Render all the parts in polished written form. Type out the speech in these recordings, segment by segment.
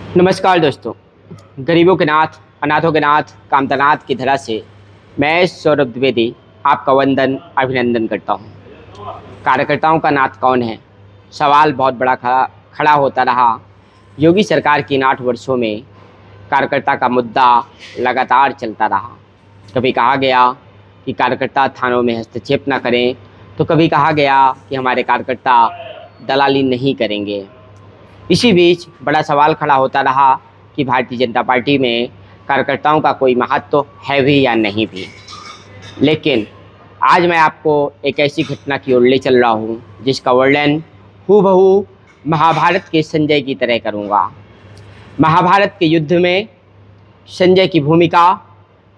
नमस्कार दोस्तों। गरीबों के नाथ, अनाथों के नाथ, कामतानाथ की धरा से मैं सौरभ द्विवेदी आपका वंदन अभिनंदन करता हूं। कार्यकर्ताओं का नाथ कौन है, सवाल बहुत बड़ा खड़ा होता रहा। योगी सरकार की इन 8 वर्षों में कार्यकर्ता का मुद्दा लगातार चलता रहा। कभी कहा गया कि कार्यकर्ता थानों में हस्तक्षेप न करें, तो कभी कहा गया कि हमारे कार्यकर्ता दलाली नहीं करेंगे। इसी बीच बड़ा सवाल खड़ा होता रहा कि भारतीय जनता पार्टी में कार्यकर्ताओं का कोई महत्व है भी या नहीं भी। लेकिन आज मैं आपको एक ऐसी घटना की ओर ले चल रहा हूँ जिसका वर्णन हूबहू महाभारत के संजय की तरह करूँगा। महाभारत के युद्ध में संजय की भूमिका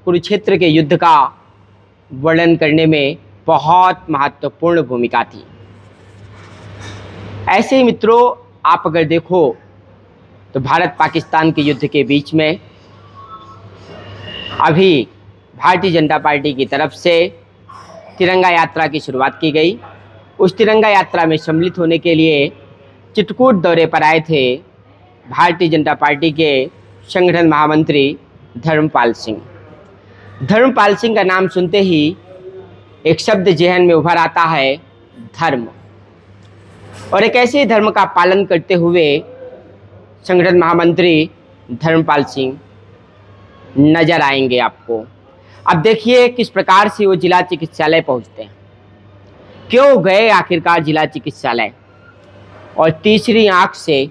कुरुक्षेत्र के युद्ध का वर्णन करने में बहुत महत्वपूर्ण भूमिका थी। ऐसे ही मित्रों, आप अगर देखो तो भारत पाकिस्तान के युद्ध के बीच में अभी भारतीय जनता पार्टी की तरफ से तिरंगा यात्रा की शुरुआत की गई। उस तिरंगा यात्रा में सम्मिलित होने के लिए चित्रकूट दौरे पर आए थे भारतीय जनता पार्टी के संगठन महामंत्री धर्मपाल सिंह। धर्मपाल सिंह का नाम सुनते ही एक शब्द जहन में उभर आता है, धर्म। और एक ऐसे धर्म का पालन करते हुए संगठन महामंत्री धर्मपाल सिंह नजर आएंगे आपको। अब देखिए किस प्रकार से वो जिला चिकित्सालय पहुंचते हैं, क्यों गए आखिरकार जिला चिकित्सालय, और तीसरी आंख से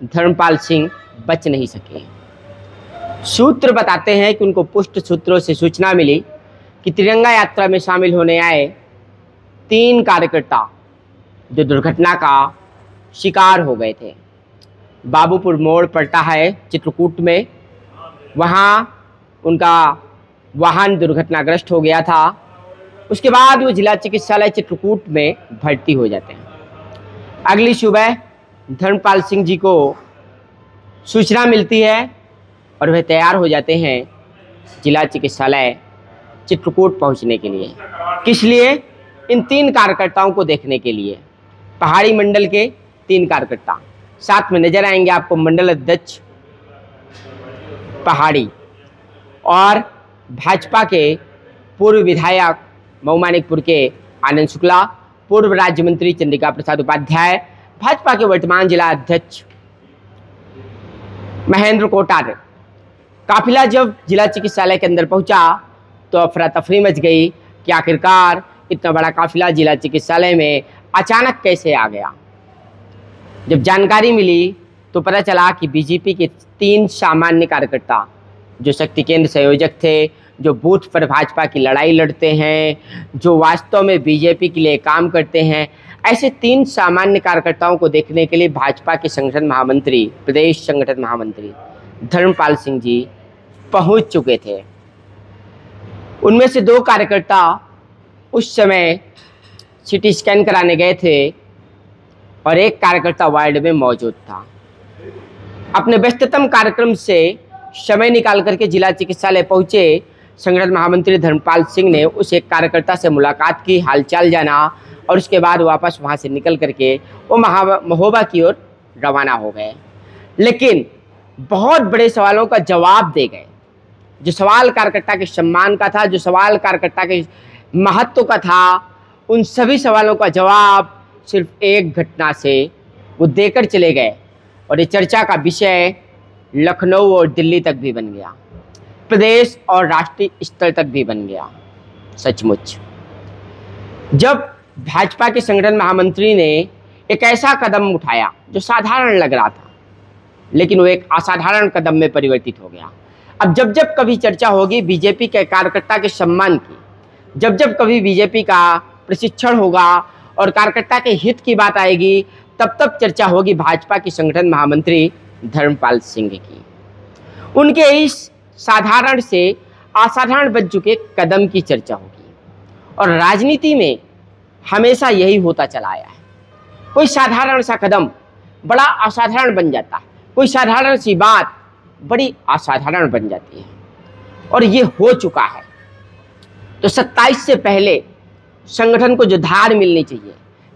धर्मपाल सिंह बच नहीं सके। सूत्र बताते हैं कि उनको पुष्ट सूत्रों से सूचना मिली कि तिरंगा यात्रा में शामिल होने आए 3 कार्यकर्ता जो दुर्घटना का शिकार हो गए थे। बाबूपुर मोड़ पड़ता है चित्रकूट में, वहाँ उनका वाहन दुर्घटनाग्रस्त हो गया था। उसके बाद वो जिला चिकित्सालय चित्रकूट में भर्ती हो जाते हैं। अगली सुबह धर्मपाल सिंह जी को सूचना मिलती है और वह तैयार हो जाते हैं जिला चिकित्सालय चित्रकूट पहुँचने के लिए। किस लिए? इन 3 कार्यकर्ताओं को देखने के लिए। पहाड़ी मंडल के 3 कार्यकर्ता साथ में नजर आएंगे आपको। मंडल अध्यक्ष पहाड़ी और भाजपा के पूर्व विधायक मऊमानिकपुर के आनंद शुक्ला, पूर्व राज्य मंत्री चंद्रिका प्रसाद उपाध्याय, भाजपा के वर्तमान जिला अध्यक्ष महेंद्र कोटार। काफिला जब जिला चिकित्सालय के अंदर पहुंचा तो अफरा तफरी मच गई कि आखिरकार इतना बड़ा काफिला जिला चिकित्सालय में अचानक कैसे आ गया। जब जानकारी मिली तो पता चला कि बीजेपी के 3 सामान्य कार्यकर्ता जो शक्ति केंद्र संयोजक थे, जो बूथ पर भाजपा की लड़ाई लड़ते हैं, जो वास्तव में बीजेपी के लिए काम करते हैं, ऐसे 3 सामान्य कार्यकर्ताओं को देखने के लिए भाजपा के संगठन महामंत्री, प्रदेश संगठन महामंत्री धर्मपाल सिंह जी पहुंच चुके थे। उनमें से 2 कार्यकर्ता उस समय सिटी स्कैन कराने गए थे और एक कार्यकर्ता वार्ड में मौजूद था। अपने व्यस्ततम कार्यक्रम से समय निकाल करके जिला चिकित्सालय पहुंचे संगठन महामंत्री धर्मपाल सिंह ने उस एक कार्यकर्ता से मुलाकात की, हालचाल जाना, और उसके बाद वापस वहां से निकल करके वो महोबा की ओर रवाना हो गए। लेकिन बहुत बड़े सवालों का जवाब दे गए। जो सवाल कार्यकर्ता के सम्मान का था, जो सवाल कार्यकर्ता के महत्व का था, उन सभी सवालों का जवाब सिर्फ एक घटना से वो देकर चले गए और ये चर्चा का विषय लखनऊ और दिल्ली तक भी बन गया, प्रदेश और राष्ट्रीय स्तर तक भी बन गया। सचमुच जब भाजपा के संगठन महामंत्री ने एक ऐसा कदम उठाया जो साधारण लग रहा था, लेकिन वो एक असाधारण कदम में परिवर्तित हो गया। अब जब जब कभी चर्चा होगी बीजेपी के कार्यकर्ता के सम्मान की, जब जब कभी बीजेपी का प्रशिक्षण होगा और कार्यकर्ता के हित की बात आएगी, तब तब चर्चा होगी भाजपा के संगठन महामंत्री धर्मपाल सिंह की। उनके इस साधारण से असाधारण बन चुके कदम की चर्चा होगी। और राजनीति में हमेशा यही होता चला आया है। कोई साधारण सा कदम बड़ा असाधारण बन जाता है, कोई साधारण सी बात बड़ी असाधारण बन जाती है, और ये हो चुका है। तो 27 से पहले संगठन को जो धार मिलनी चाहिए,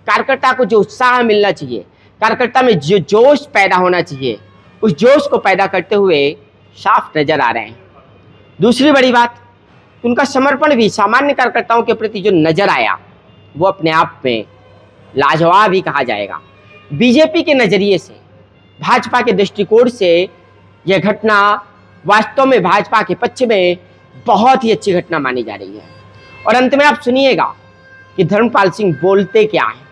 कार्यकर्ता को जो उत्साह मिलना चाहिए, कार्यकर्ता में जो जोश पैदा होना चाहिए, उस जोश को पैदा करते हुए साफ नजर आ रहे हैं। दूसरी बड़ी बात, उनका समर्पण भी सामान्य कार्यकर्ताओं के प्रति जो नजर आया वो अपने आप में लाजवाब ही कहा जाएगा। बीजेपी के नजरिए से, भाजपा के दृष्टिकोण से यह घटना वास्तव में भाजपा के पक्ष में बहुत ही अच्छी घटना मानी जा रही है। और अंत में आप सुनिएगा कि धर्मपाल सिंह बोलते क्या हैं।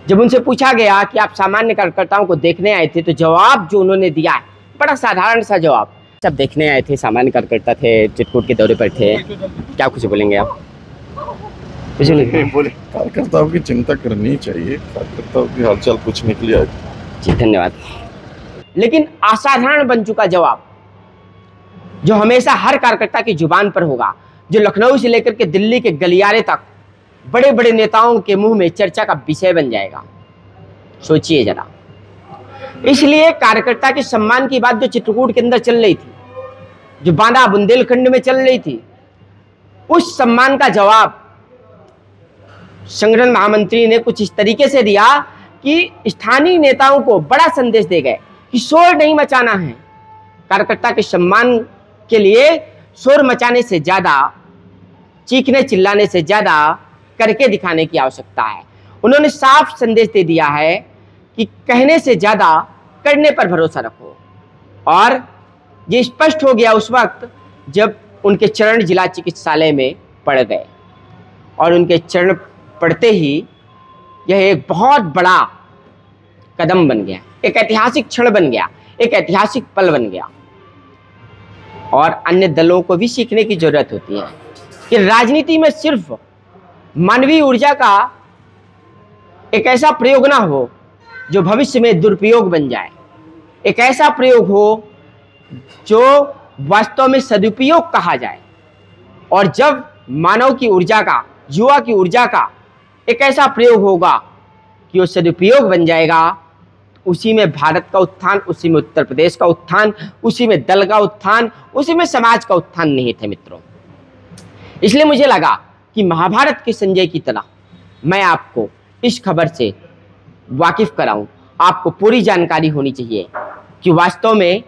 जब उनसे पूछा गया कि आप सामान्य कार्यकर्ताओं को देखने आए थे, तो जवाब जो उन्होंने दिया है बड़ा साधारण सा जवाब। सब देखने आए थे, सामान्य कार्यकर्ता थे, चित्रकूट के दौरे पर थे, क्या कुछ बोलेंगे आप? कुछ नहीं बोले। कार्यकर्ताओं की चिंता करनी चाहिए, कार्यकर्ताओं की हालचाल पूछने के लिए आए। जी धन्यवाद। लेकिन असाधारण बन चुका जवाब जो हमेशा हर कार्यकर्ता की जुबान पर होगा, जो लखनऊ से लेकर के दिल्ली के गलियारे तक बड़े बड़े नेताओं के मुंह में चर्चा का विषय बन जाएगा। सोचिए जरा। इसलिए कार्यकर्ता के सम्मान की बात जो चित्रकूट के अंदर चल रही थी, जो बांदा बुंदेलखंड में चल रही थी, उस सम्मान का जवाब संगठन महामंत्री ने कुछ इस तरीके से दिया कि स्थानीय नेताओं को बड़ा संदेश दे गए कि शोर नहीं मचाना है। कार्यकर्ता के सम्मान के लिए शोर मचाने से ज्यादा, चीखने चिल्लाने से ज्यादा करके दिखाने की आवश्यकता है। उन्होंने साफ संदेश दे दिया है कि कहने से ज्यादा करने पर भरोसा रखो। और ये स्पष्ट हो गया उस वक्त जब उनके चरण जिला चिकित्सालय में पड़ गए, और उनके चरण पड़ते ही यह एक बहुत बड़ा कदम बन गया, एक ऐतिहासिक क्षण बन गया, एक ऐतिहासिक पल बन गया। और अन्य दलों को भी सीखने की जरूरत होती है कि राजनीति में सिर्फ मानवीय ऊर्जा का एक ऐसा प्रयोग ना हो जो भविष्य में दुरुपयोग बन जाए, एक ऐसा प्रयोग हो जो वास्तव में सदुपयोग कहा जाए। और जब मानव की ऊर्जा का, युवा की ऊर्जा का एक ऐसा प्रयोग होगा कि वो सदुपयोग बन जाएगा, उसी में भारत का उत्थान, उसी में उत्तर प्रदेश का उत्थान, उसी में दल का उत्थान, उसी में समाज का उत्थान निहित है मित्रों। इसलिए मुझे लगा कि महाभारत के संजय की तरह मैं आपको इस खबर से वाकिफ कराऊं। आपको पूरी जानकारी होनी चाहिए कि वास्तव में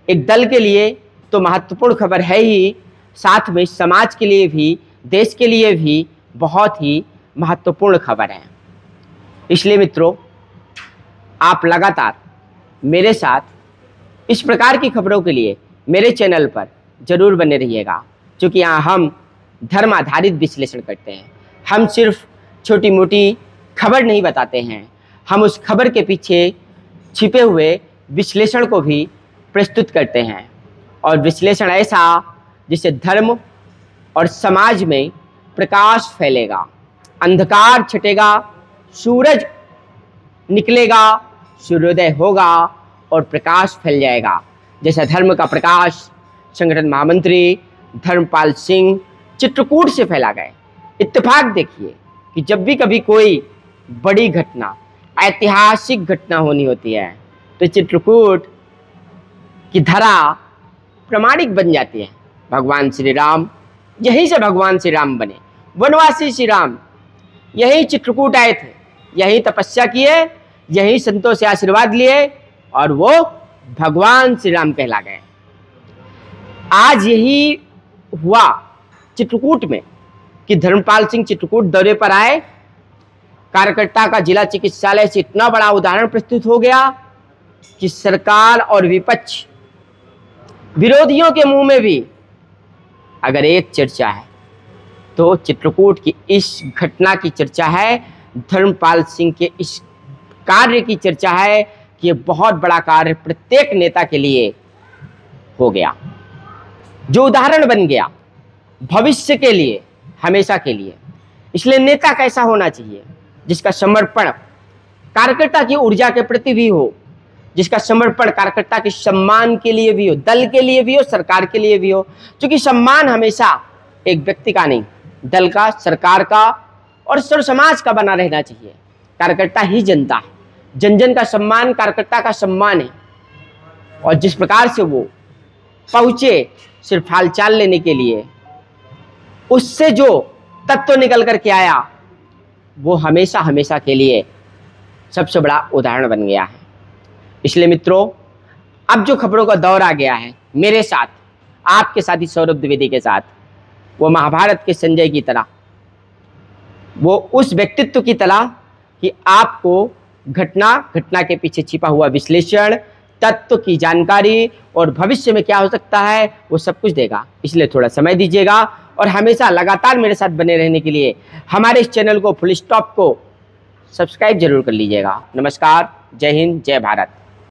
एक दल के लिए तो महत्वपूर्ण खबर है ही, साथ में समाज के लिए भी, देश के लिए भी बहुत ही महत्वपूर्ण खबर है। इसलिए मित्रों, आप लगातार मेरे साथ इस प्रकार की खबरों के लिए मेरे चैनल पर जरूर बने रहिएगा, क्योंकि यहाँ हम धर्म आधारित विश्लेषण करते हैं। हम सिर्फ छोटी मोटी खबर नहीं बताते हैं, हम उस खबर के पीछे छिपे हुए विश्लेषण को भी प्रस्तुत करते हैं। और विश्लेषण ऐसा जिससे धर्म और समाज में प्रकाश फैलेगा, अंधकार छटेगा, सूरज निकलेगा, सूर्योदय होगा और प्रकाश फैल जाएगा। जैसा धर्म का प्रकाश संगठन महामंत्री धर्मपाल सिंह चित्रकूट से फैला गए। इत्तेफाक देखिए कि जब भी कभी कोई बड़ी घटना, ऐतिहासिक घटना होनी होती है तो चित्रकूट की धरा प्रमाणिक बन जाती है। भगवान श्री राम, यहीं से भगवान श्री राम बने, वनवासी श्री राम यहीं चित्रकूट आए थे, यहीं तपस्या किए, यहीं संतों से आशीर्वाद लिए और वो भगवान श्री राम कहला गए। आज यही हुआ चित्रकूट में कि धर्मपाल सिंह चित्रकूट दौरे पर आए, कार्यकर्ता का जिला चिकित्सालय से इतना बड़ा उदाहरण प्रस्तुत हो गया कि सरकार और विपक्ष, विरोधियों के मुंह में भी अगर एक चर्चा है तो चित्रकूट की इस घटना की चर्चा है, धर्मपाल सिंह के इस कार्य की चर्चा है कि ये बहुत बड़ा कार्य प्रत्येक नेता के लिए हो गया, जो उदाहरण बन गया भविष्य के लिए, हमेशा के लिए। इसलिए नेता कैसा होना चाहिए? जिसका समर्पण कार्यकर्ता की ऊर्जा के प्रति भी हो, जिसका समर्पण कार्यकर्ता के सम्मान के लिए भी हो, दल के लिए भी हो, सरकार के लिए भी हो। क्योंकि सम्मान हमेशा एक व्यक्ति का नहीं, दल का, सरकार का और सर्व समाज का बना रहना चाहिए। कार्यकर्ता ही जनता है, जन जन का सम्मान कार्यकर्ता का सम्मान है। और जिस प्रकार से वो पहुंचे सिर्फ हालचाल लेने के लिए, उससे जो तत्व निकल करके आया वो हमेशा हमेशा के लिए सबसे बड़ा उदाहरण बन गया है। इसलिए मित्रों, अब जो खबरों का दौर आ गया है मेरे साथ, आपके साथी सौरभ द्विवेदी के साथ, वो महाभारत के संजय की तरह, वो उस व्यक्तित्व की तरह कि आपको घटना के पीछे छिपा हुआ विश्लेषण, तत्व की जानकारी और भविष्य में क्या हो सकता है वो सब कुछ देगा। इसलिए थोड़ा समय दीजिएगा और हमेशा लगातार मेरे साथ बने रहने के लिए हमारे इस चैनल को फुल स्टॉप को सब्सक्राइब जरूर कर लीजिएगा। नमस्कार, जय हिंद, जय भारत।